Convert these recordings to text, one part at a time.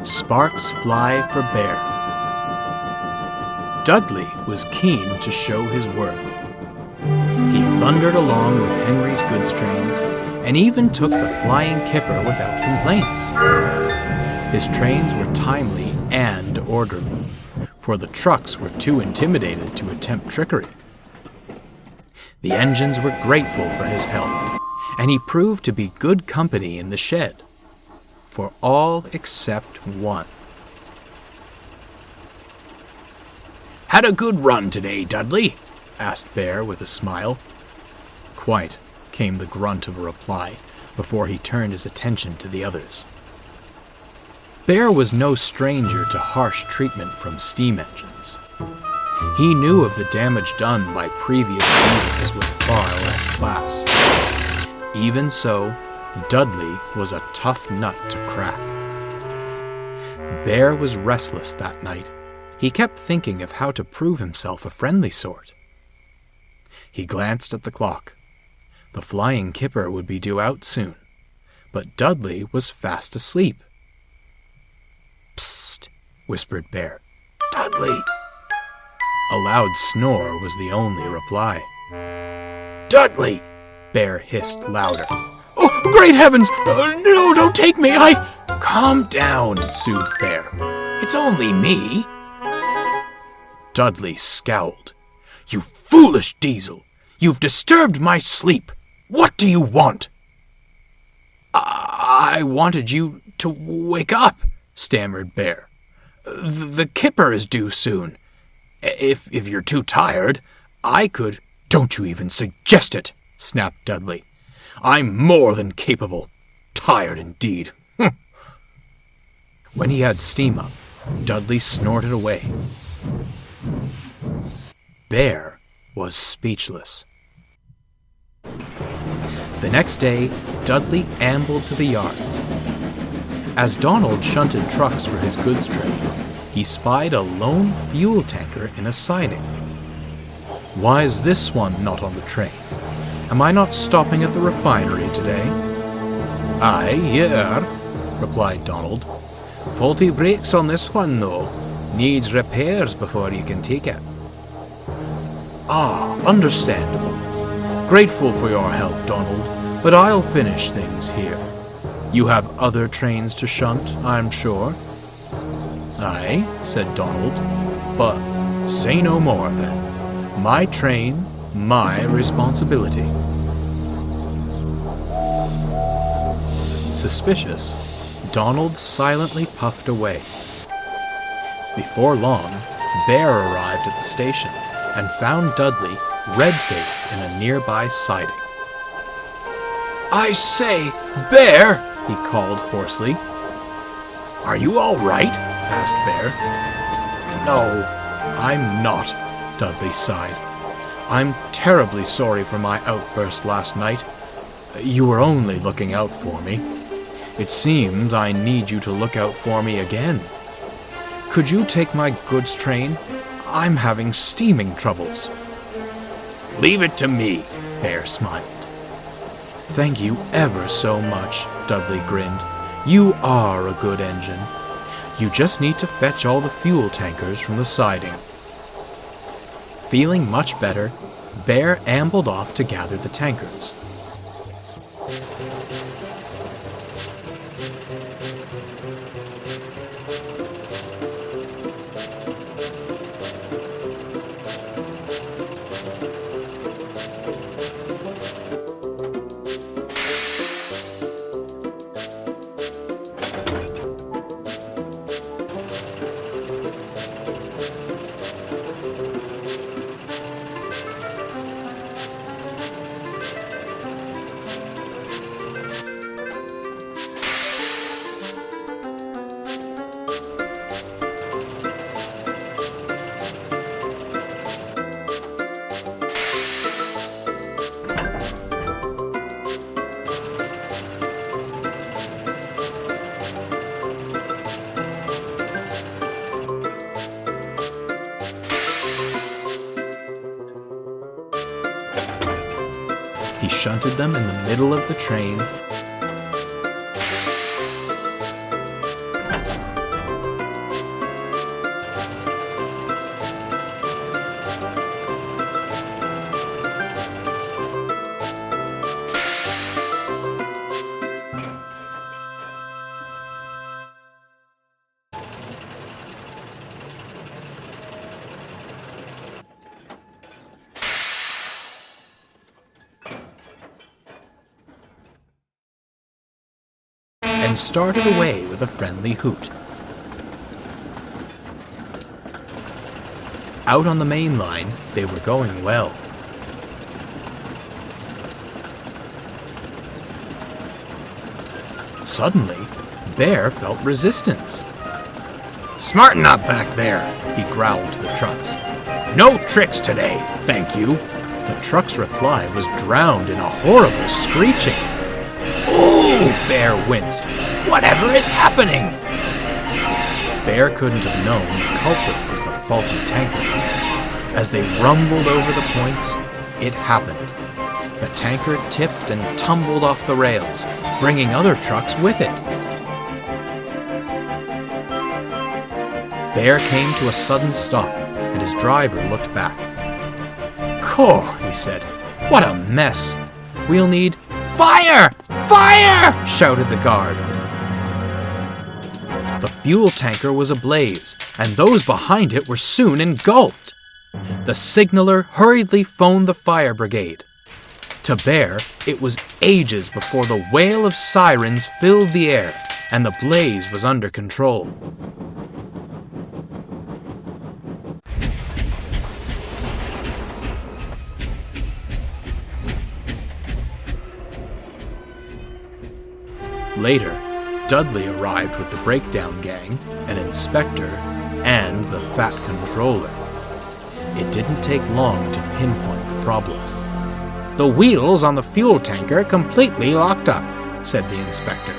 Sparks Fly for Bear. Dudley was keen to show his worth. He thundered along with Henry's goods trains and even took the flying kipper without complaints. His trains were timely and orderly, for the trucks were too intimidated to attempt trickery. The engines were grateful for his help, and he proved to be good company in the shed, for all except one. "Had a good run today, Dudley?" asked Bear with a smile. "Quite," came the grunt of a reply, before he turned his attention to the others. Bear was no stranger to harsh treatment from steam engines. He knew of the damage done by previous diesels with far less class. Even so, Dudley was a tough nut to crack. Bear was restless that night. He kept thinking of how to prove himself a friendly sort. He glanced at the clock. The flying kipper would be due out soon, but Dudley was fast asleep. "Psst," whispered Bear. "Dudley!" A loud snore was the only reply. "Dudley!" Bear hissed louder. "Oh, great heavens! No, don't take me! Calm down," soothed Bear. "It's only me." Dudley scowled. "You foolish diesel! You've disturbed my sleep! What do you want?" I wanted you to wake up," stammered Bear. The kipper is due soon. If you're too tired, I could—" "Don't you even suggest it," snapped Dudley. "I'm more than capable. Tired indeed." When he had steam up, Dudley snorted away. Bear was speechless. The next day, Dudley ambled to the yards. As Donald shunted trucks for his goods train, he spied a lone fuel tanker in a siding. "Why is this one not on the train? Am I not stopping at the refinery today?" "Aye, you are," replied Donald. "Faulty brakes on this one, though. Needs repairs before you can take it." "Ah, understandable. Grateful for your help, Donald, but I'll finish things here. You have other trains to shunt, I'm sure." "Aye," said Donald, "but say no more then. My train, my responsibility." Suspicious, Donald silently puffed away. Before long, Bear arrived at the station and found Dudley red-faced in a nearby siding. "I say, Bear!" he called hoarsely. "Are you all right?" asked Bear. "No, I'm not," Dudley sighed. "I'm terribly sorry for my outburst last night. You were only looking out for me. It seems I need you to look out for me again. Could you take my goods train? I'm having steaming troubles." "Leave it to me," Bear smiled. "Thank you ever so much," Dudley grinned. "You are a good engine. You just need to fetch all the fuel tankers from the siding." Feeling much better, Bear ambled off to gather the tankers. He shunted them in the middle of the train and started away with a friendly hoot. Out on the main line, they were going well. Suddenly, Bear felt resistance. "Smarten up back there," he growled to the trucks. "No tricks today, thank you." The truck's reply was drowned in a horrible screeching. "Ooh!" Bear winced. "Whatever is happening?" Bear couldn't have known the culprit was the faulty tanker. As they rumbled over the points, it happened. The tanker tipped and tumbled off the rails, bringing other trucks with it. Bear came to a sudden stop, and his driver looked back. "Cough," he said. "What a mess! We'll need—" "Fire! Fire!" shouted the guard. The fuel tanker was ablaze, and those behind it were soon engulfed. The signaller hurriedly phoned the fire brigade. To Bear, it was ages before the wail of sirens filled the air and the blaze was under control. Later, Dudley arrived with the breakdown gang, an inspector, and the Fat Controller. It didn't take long to pinpoint the problem. "The wheels on the fuel tanker completely locked up," said the inspector.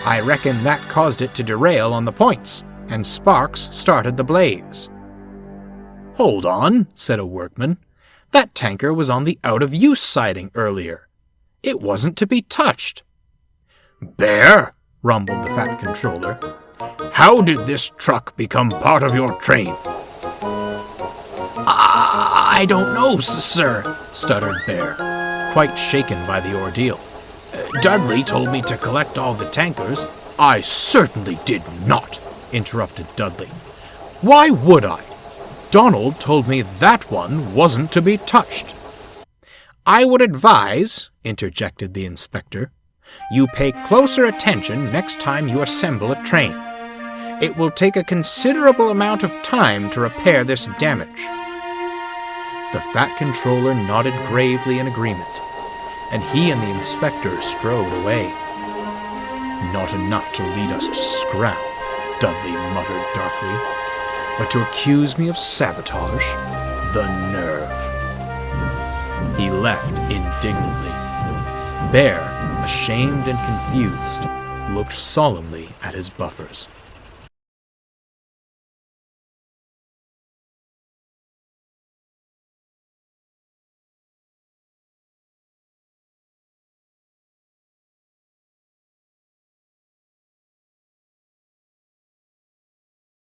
"I reckon that caused it to derail on the points, and sparks started the blaze." "Hold on," said a workman. "That tanker was on the out-of-use siding earlier. It wasn't to be touched." "Bear," rumbled the Fat Controller, "how did this truck become part of your train?" "I don't know, sir," stuttered Bear, quite shaken by the ordeal. "Dudley told me to collect all the tankers." "I certainly did not," interrupted Dudley. "Why would I? Donald told me that one wasn't to be touched." "I would advise," interjected the inspector, "you pay closer attention next time you assemble a train. It will take a considerable amount of time to repair this damage." The Fat Controller nodded gravely in agreement, and he and the inspector strode away. "Not enough to lead us to scrap," Dudley muttered darkly, "but to accuse me of sabotage? The nerve." He left indignantly. Bear, ashamed and confused, looked solemnly at his buffers.